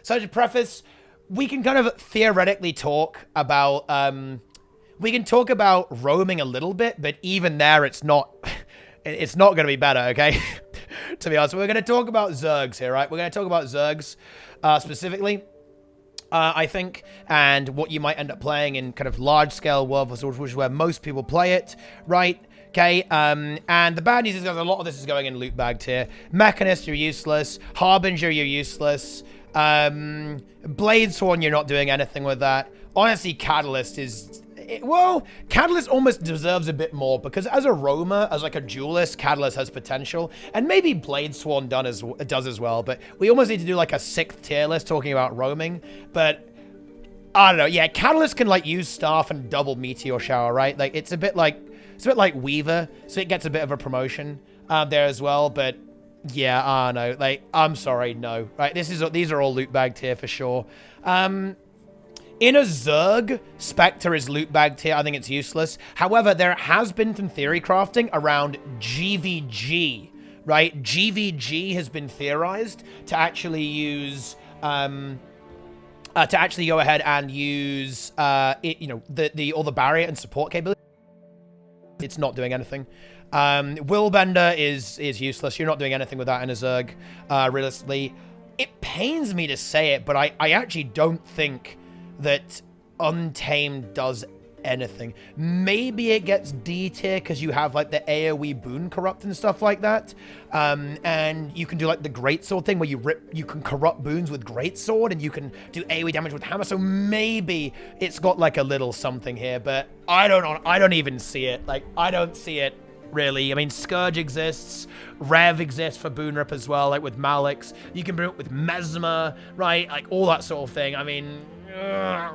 So to preface, we can kind of theoretically talk about, we can talk about roaming a little bit, but even there, it's not going to be better, okay? To be honest, we're going to talk about Zergs here, right? We're going to talk about Zergs specifically, I think, and what you might end up playing in kind of large-scale World vs. World, which is where most people play it, right? Okay, and the bad news is that a lot of this is going in loot bag tier. Mechanist, you're useless. Harbinger, you're useless. Bladesworn, you're not doing anything with that. Honestly, Catalyst is... well, Catalyst almost deserves a bit more, because as a roamer, as like a duelist, Catalyst has potential. And maybe Bladesworn does as well, but we almost need to do like a 6th tier list talking about roaming. But... I don't know, yeah, Catalyst can like use Staff and double Meteor Shower, right? Like, it's a bit like Weaver, so it gets a bit of a promotion there as well, but yeah, I don't know. Like, I'm sorry, no. Right, these are all loot bag tier for sure. In a Zerg, Spectre is loot bag tier. I think it's useless. However, there has been some theory crafting around GVG, right? GVG has been theorized to actually use... to actually go ahead and use, all the barrier and support capability. It's not doing anything. Willbender is useless. You're not doing anything with that in a Zerg, realistically. It pains me to say it, but I actually don't think that Untamed does anything. Maybe it gets D tier because you have like the AoE boon corrupt and stuff like that, and you can do like the greatsword thing where you can corrupt boons with greatsword and you can do AoE damage with hammer. So maybe it's got like a little something here, but I don't even see it. Like, I don't see it really. I mean, Scourge exists, Rev exists for boon rip as well, like with Malix. You can bring it with Mesmer, right? Like all that sort of thing. I mean. I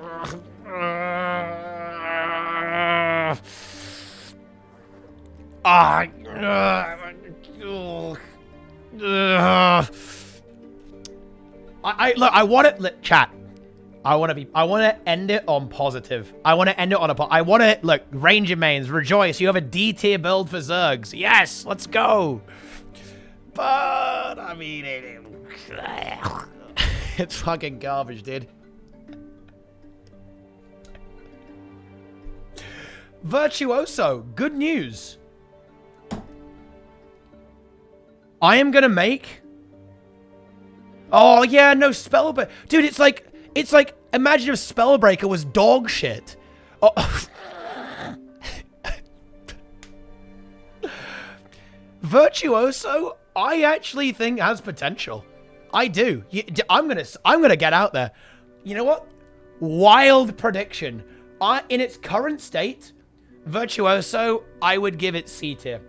want it, chat. I want to end it on positive. I want to end it on I want to, look, Ranger mains, rejoice. You have a D tier build for Zergs. Yes, let's go. But, I mean, it's fucking garbage, dude. Virtuoso, good news. I am gonna make... oh, yeah, no, Spellbreaker. Dude, it's like, imagine if Spellbreaker was dog shit. Oh. Virtuoso, I actually think has potential. I do. I'm gonna get out there. You know what? Wild prediction. In its current state, Virtuoso, I would give it C tier.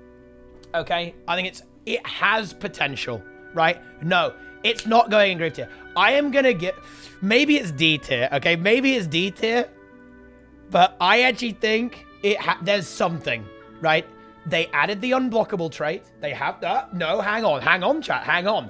Okay? I think it has potential, right? No, it's not going in grave tier. I am gonna get... maybe it's D tier, okay? Maybe it's D tier, but I actually think there's something, right? They added the unblockable trait. They have that. No, hang on, chat. Hang on.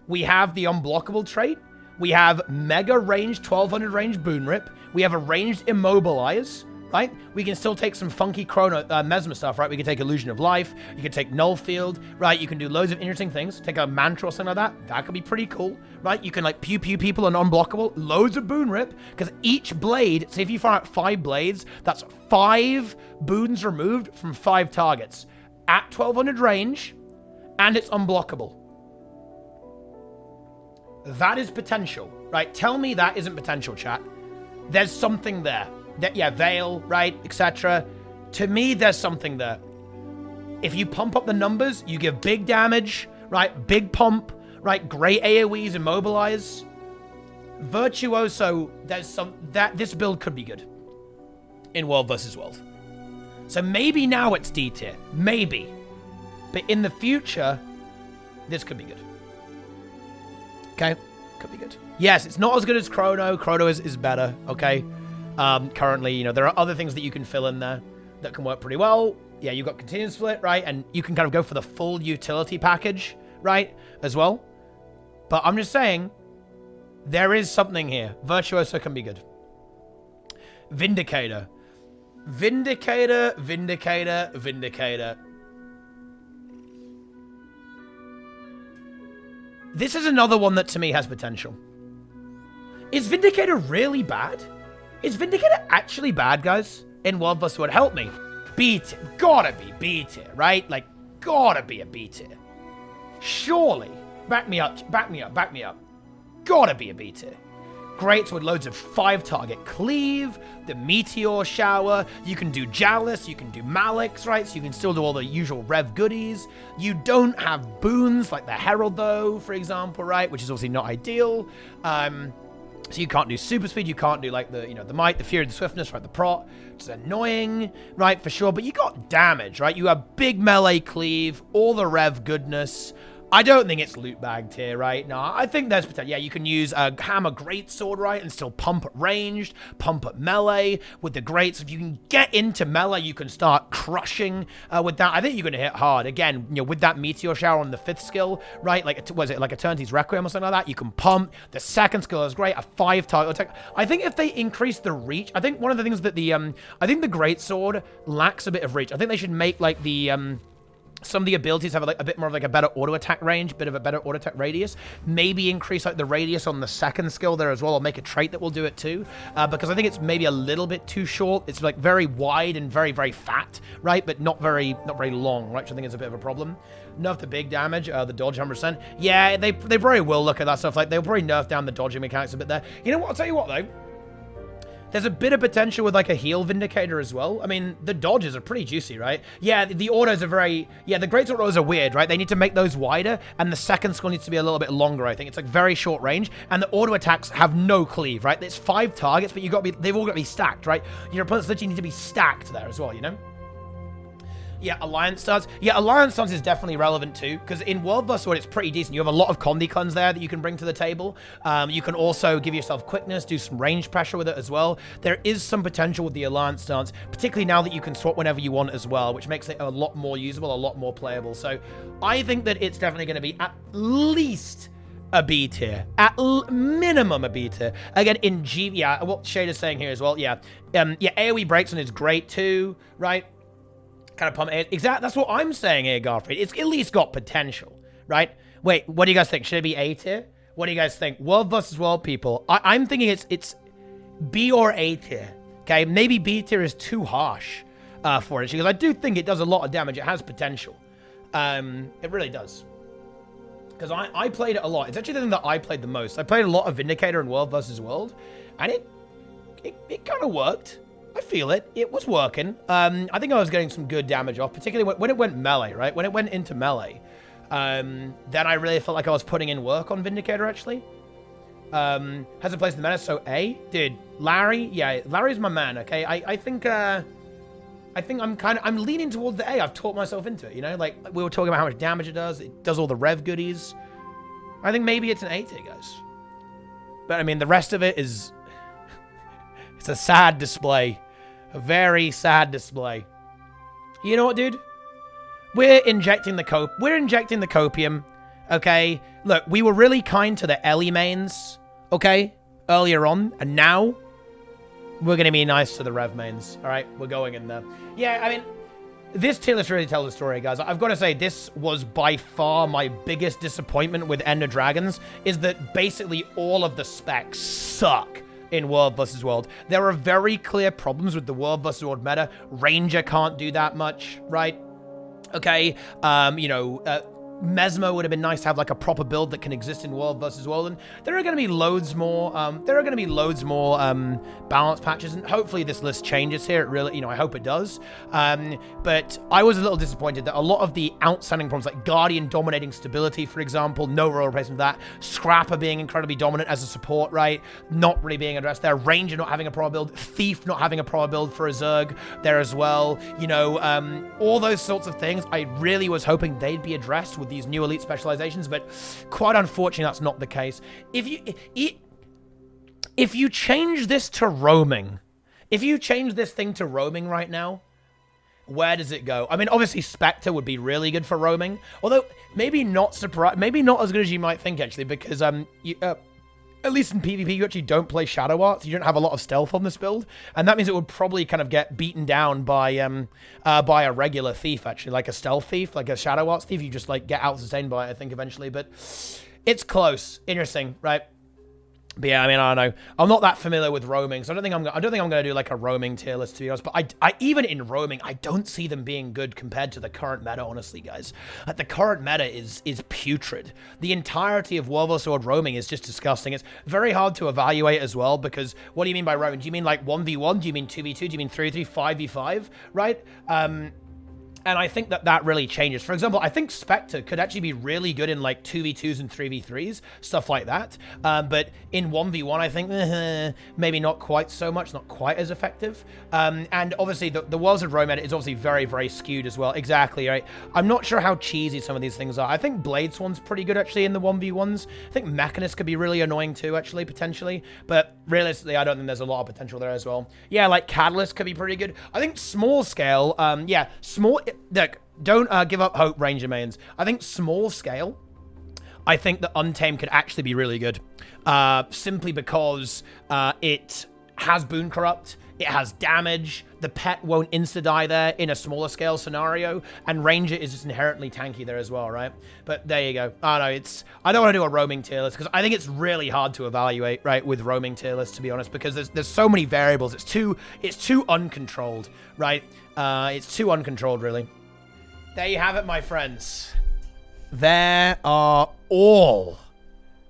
We have the unblockable trait. We have mega ranged 1200 range boon rip. We have a ranged immobilize, right? We can still take some funky chrono mesmer stuff, right? We can take illusion of life. You can take null field, right? You can do loads of interesting things. Take a mantra or something like that. That could be pretty cool, right? You can like pew people on unblockable. Loads of boon rip, because each blade, say if you fire out 5 blades, that's 5 boons removed from 5 targets at 1200 range, and it's unblockable. That is potential, right? Tell me that isn't potential, chat. There's something there. Yeah, Veil, right, etc. To me, there's something there. If you pump up the numbers, you give big damage, right? Big pump, right? Great AoEs, immobilize. Virtuoso, this build could be good in World vs. World. So maybe now it's D tier. Maybe. But in the future, this could be good. Okay? Could be good. Yes, it's not as good as Chrono. Chrono is better, okay? Currently, you know, there are other things that you can fill in there that can work pretty well. Yeah, you've got Continuous Split, right? And you can kind of go for the full utility package, right? As well. But I'm just saying, there is something here. Virtuoso can be good. Vindicator. Vindicator. This is another one that to me has potential. Is Vindicator really bad? Is Vindicator actually bad, guys? In World vs. World, help me. B tier. Gotta be B tier, right? Like, gotta be a B tier. Surely. Back me up, back me up, back me up. Gotta be a B tier. Greats with loads of 5-target cleave, the meteor shower, you can do Jalis, you can do Malix, right? So you can still do all the usual rev goodies. You don't have boons like the Herald though, for example, right? Which is obviously not ideal. So you can't do super speed, you can't do like the, you know, the might, the fury, the swiftness, right? The prot, which is annoying, right? For sure, but you got damage, right? You have big melee cleave, all the rev goodness. I don't think it's loot bagged here, right? No, I think there's potential. Yeah, you can use a hammer greatsword, right? And still pump at ranged, pump at melee with the greats. If you can get into melee, you can start crushing with that. I think you're going to hit hard. Again, you know, with that meteor shower on the 5th skill, right? Like, was it like Eternity's Requiem or something like that? You can pump. The 2nd skill is great. A 5-target attack. I think if they increase the reach, I think one of the things that I think the greatsword lacks a bit of reach. I think they should make like the, some of the abilities have like a bit more of like a better auto attack range, bit of a better auto attack radius. Maybe increase like the radius on the 2nd skill there as well, or make a trait that will do it too. Because I think it's maybe a little bit too short. It's like very wide and very, very fat, right? But not very long, right? Which I think is a bit of a problem. Nerf the big damage, the dodge 100%. Yeah, they probably will look at that stuff. Like they'll probably nerf down the dodging mechanics a bit there. You know what? I'll tell you what though. There's a bit of potential with like a heal Vindicator as well. I mean, the dodges are pretty juicy, right? Yeah, the autos are very... Yeah, the great autos are weird, right? They need to make those wider, and the 2nd skill needs to be a little bit longer, I think. It's like very short range, and the auto attacks have no cleave, right? There's 5 targets, but they've all got to be stacked, right? Your opponents literally need to be stacked there as well, you know? Yeah, Alliance Stance. Yeah, Alliance Stance is definitely relevant too, because in World vs. World, it's pretty decent. You have a lot of Condicons there that you can bring to the table. You can also give yourself quickness, do some range pressure with it as well. There is some potential with the Alliance Stance, particularly now that you can swap whenever you want as well, which makes it a lot more usable, a lot more playable. So I think that it's definitely going to be at least a B tier. At minimum a B tier. Again, in G... Yeah, what Shade is saying here as well. Yeah, yeah, AoE breaks on is great too, right? Kind of pump it. Exactly. That's what I'm saying here, Garfield. It's at least got potential, right? Wait, what do you guys think? Should it be A tier? What do you guys think? World vs. World, people. I'm thinking it's B or A tier. Okay, maybe B tier is too harsh for it, because I do think it does a lot of damage. It has potential. It really does. Because I played it a lot. It's actually the thing that I played the most. I played a lot of Vindicator in World vs. World, and it kind of worked. I feel it. It was working. I think I was getting some good damage off, particularly when it went melee, right? When it went into melee, then I really felt like I was putting in work on Vindicator, actually. Has a place in the meta, so A. Dude, Larry? Yeah, Larry's my man, okay? I think I'm leaning towards the A. I've taught myself into it, you know? Like, we were talking about how much damage it does all the rev goodies. I think maybe it's an A tier, guys. But, I mean, the rest of it is... It's a sad display. A very sad display. You know what, dude? We're injecting the copium, okay? Look, we were really kind to the Ellie mains, okay? Earlier on, and now we're going to be nice to the Rev mains, all right? We're going in there. Yeah, I mean, this tier list really tells the story, guys. I've got to say, this was by far my biggest disappointment with Ender Dragons, is that basically all of the specs suck in World vs. World. There are very clear problems with the World vs. World meta. Ranger can't do that much, right? Okay, you know, Mesmo would have been nice to have like a proper build that can exist in World vs. World, and there are going to be loads more. Balance patches, and hopefully this list changes here. It really, you know, I hope it does. But I was a little disappointed that a lot of the outstanding problems, like Guardian dominating stability, for example, no role replacement for that. Scrapper being incredibly dominant as a support, right? Not really being addressed there. Ranger not having a proper build. Thief not having a proper build for a Zerg there as well. You know, all those sorts of things. I really was hoping they'd be addressed with these new elite specializations, but quite unfortunately, that's not the case. If you change this to roaming, if you change this thing to roaming right now, where does it go? I mean, obviously, Spectre would be really good for roaming, although maybe not as good as you might think, actually, because at least in PvP, you actually don't play Shadow Arts. You don't have a lot of stealth on this build, and that means it would probably kind of get beaten down by a regular thief, actually, like a stealth thief, like a Shadow Arts thief. You just like get out-sustained by it, I think, eventually. But it's close, interesting, right? But yeah, I mean, I don't know. I'm not that familiar with roaming, so I don't think I'm going to do like a roaming tier list, to be honest. But I even in roaming, I don't see them being good compared to the current meta, honestly, guys. Like, the current meta is putrid. The entirety of World of Sword roaming is just disgusting. It's very hard to evaluate as well, because what do you mean by roaming? Do you mean like 1v1? Do you mean 2v2? Do you mean 3v3, 5v5? Right? And I think that really changes. For example, I think Spectre could actually be really good in like 2v2s and 3v3s, stuff like that. But in 1v1, I think maybe not quite so much, not quite as effective. And obviously, the Worlds of Rome edit is obviously very, very skewed as well. Exactly, right? I'm not sure how cheesy some of these things are. I think Blade Swan's pretty good, actually, in the 1v1s. I think Mechanist could be really annoying too, actually, potentially. But realistically, I don't think there's a lot of potential there as well. Yeah, like Catalyst could be pretty good. I think small scale, yeah, small... Look, don't give up hope, Ranger mains. I think small scale, I think that Untamed could actually be really good. Simply because it has Boon Corrupt, it has damage, the pet won't insta-die there in a smaller scale scenario, and Ranger is just inherently tanky there as well, right? But there you go. I don't know, I don't want to do a roaming tier list, because I think it's really hard to evaluate, right, with roaming tier lists, to be honest, because there's so many variables. It's too uncontrolled, right? It's too uncontrolled, really. There you have it, my friends. There are all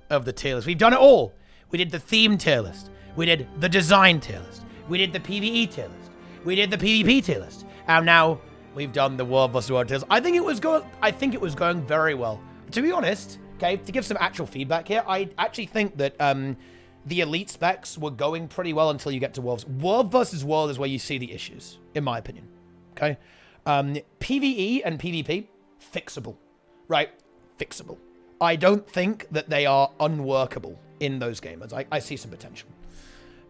of the tier lists. We've done it all. We did the theme tier list. We did the design tier list. We did the PvE tier list. We did the PvP tier list. And now we've done the World vs. World tier list. I think it was going very well. To be honest, okay, to give some actual feedback here, I actually think that the elite specs were going pretty well until you get to Worlds. World vs. World is where you see the issues, in my opinion. Okay? PvE and PvP, fixable, right? Fixable. I don't think that they are unworkable in those games. I see some potential.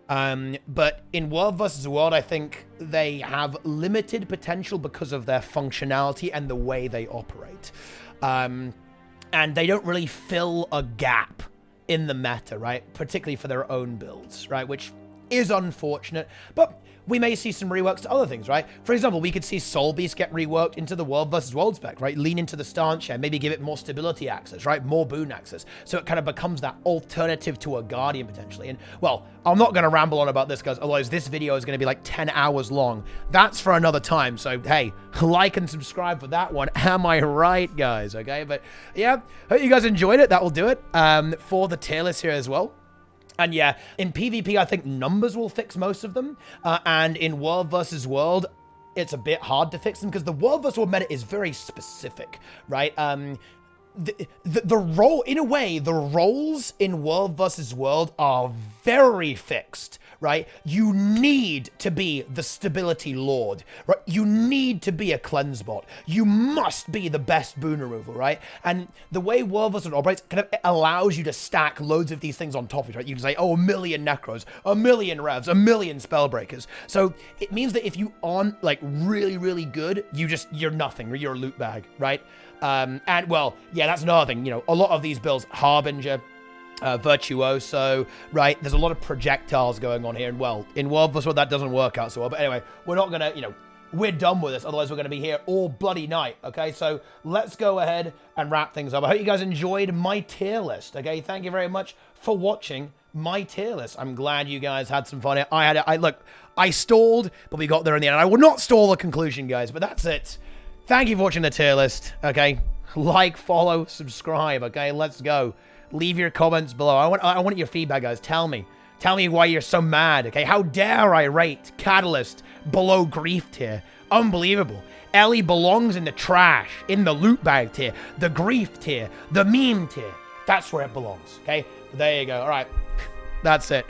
But in World vs. World, I think they have limited potential because of their functionality and the way they operate. And they don't really fill a gap in the meta, right? Particularly for their own builds, right? Which is unfortunate, but we may see some reworks to other things, right? For example, we could see Soul Beast get reworked into the World vs. World spec, right? Lean into the stance share, maybe give it more stability access, right? More boon access. So it kind of becomes that alternative to a Guardian, potentially. And, well, I'm not going to ramble on about this, guys, otherwise this video is going to be like 10 hours long. That's for another time. So, hey, like and subscribe for that one. Am I right, guys? Okay, but yeah, hope you guys enjoyed it. That will do it for the tier list here as well. And yeah, in PvP, I think numbers will fix most of them. And in World vs. World, it's a bit hard to fix them because the World vs. World meta is very specific, right? The role, in a way, the roles in World vs. World are very fixed, right? You need to be the stability lord, right? You need to be a cleanse bot. You must be the best boon removal, right? And the way World vs. World operates kind of allows you to stack loads of these things on top of it, right? You can say, oh, 1 million Necros, 1 million Revs, 1 million Spellbreakers. So it means that if you aren't like really, really good, you're nothing, or you're a loot bag, right? And well, yeah, that's another thing. You know, a lot of these builds, Harbinger, Virtuoso, right? There's a lot of projectiles going on here, and well, in World vs. World that doesn't work out so well. But anyway, we're not gonna, you know, we're done with this. Otherwise, we're gonna be here all bloody night. Okay, so let's go ahead and wrap things up. I hope you guys enjoyed my tier list. Okay, thank you very much for watching my tier list. I'm glad you guys had some fun. I stalled, but we got there in the end. I will not stall the conclusion, guys. But that's it. Thank you for watching the tier list, okay? Like, follow, subscribe, okay? Let's go. Leave your comments below. I want your feedback, guys. Tell me why you're so mad, okay? How dare I rate Catalyst below Grief tier? Unbelievable. Ellie belongs in the trash, in the loot bag tier, the Grief tier, the meme tier. That's where it belongs, okay? There you go. All right. That's it.